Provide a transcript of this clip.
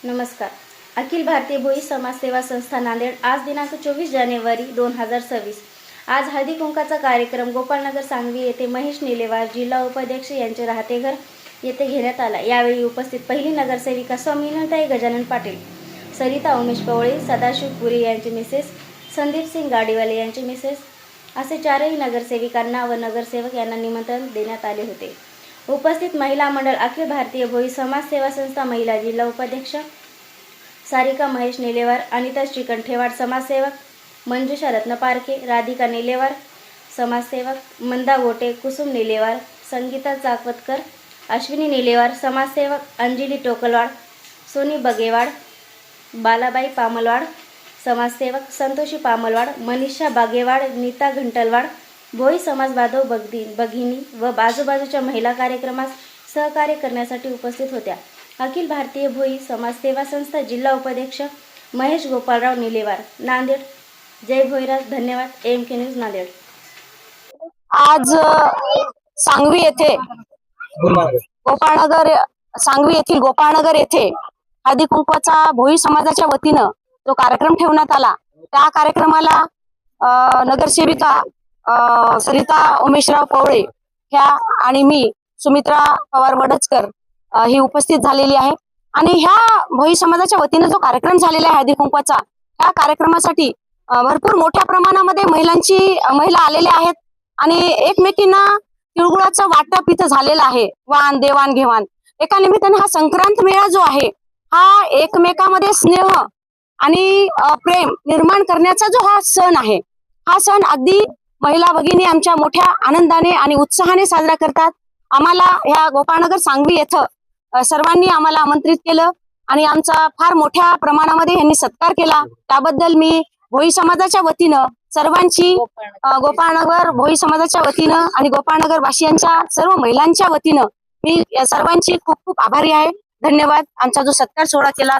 नमस्कार. अखिल भारतीय भोई समाज सेवा संस्था नांदेड आज दिनांक 24 जानेवारी 2026 आज हळदी कुंकाचा कार्यक्रम गोपाळनगर सांगवी येथे महेश निलेवार जिल्हा उपाध्यक्ष यांचे राहते घर येथे घेण्यात आला। यावेळी उपस्थित पहिली नगरसेविका स्वामिनीताई गजानन पाटील, सरिता उमेश पवळे, सदाशिव पुरी यांचे मिसेस, संदीप सिंग गाडीवाले यांचे मिसेस असे चारही नगरसेविकांना व नगरसेवक यांना निमंत्रण देण्यात आले होते। उपस्थित महिला मंडळ अखिल भारतीय भोई समाज सेवा संस्था महिला जिल्हा उपाध्यक्ष सारिका महेश निलेवार, अनिता श्रीकंठेवाड समाजसेवक, मंजुषा रत्न पारखे, राधिका निलेवार समाजसेवक, मंदा गोटे, कुसुम निलेवार, संगीता चाकवतकर, अश्विनी निलेवार समाजसेवक, अंजली टोकलवाड, सोनी बगेवाड, बालाबाई पामलवाड समाजसेवक, संतोषी पामलवाड, मनीषा बागेवाड, नीता घंटलवाड भोई समाज बांधव भगिनी व आजूबाजूच्या महिला कार्यक्रमास सहकार्य करण्यासाठी उपस्थित होत्या। अखिल भारतीय भोई समाज सेवा संस्था जिल्हा उपाध्यक्ष महेश गोपाळराव निलेवार, नांदेड। जय भोईराज। धन्यवाद। AMK news Nanded. आज सांगवी येथे सांगवी येथील गोपाळनगर येथे हळदी कुंकवाचा भोई समाजाच्या वतीनं जो कार्यक्रम ठेवण्यात आला, त्या कार्यक्रमाला नगरसेविका सरिता उमेशराव पवळे ह्या आणि मी सुमित्रा पवार वडचकर ही उपस्थित झालेली आहे। आणि ह्या भोई समाजाच्या वतीनं जो कार्यक्रम झालेला आहे हळदी कुंकवाचा, ह्या कार्यक्रमासाठी भरपूर मोठ्या प्रमाणामध्ये महिला आलेल्या आहेत आणि एकमेकींना तिळगुळाचं वाटप इथं झालेलं आहे। वाण देवाण घेवाण एका निमित्ताने हा संक्रांत मेळा जो आहे हा एकमेकांमध्ये स्नेह आणि प्रेम निर्माण करण्याचा जो हा सण आहे, हा सण अगदी महिला भगिनी आमच्या मोठ्या आनंदाने आणि उत्साहाने साजरा करतात। आम्हाला ह्या गोपाळनगर सांगवी येथे सर्वांनी आम्हाला आमंत्रित केलं आणि आमचा फार मोठ्या प्रमाणामध्ये यांनी सत्कार केला। त्याबद्दल मी भोई समाजाच्या वतीनं सर्वांची गोपाळनगर भोई समाजाच्या वतीनं आणि गोपाळनगर वासियांच्या सर्व महिलांच्या वतीनं मी सर्वांची खूप खूप आभारी आहे। धन्यवाद। आमचा जो सत्कार सोहळा केला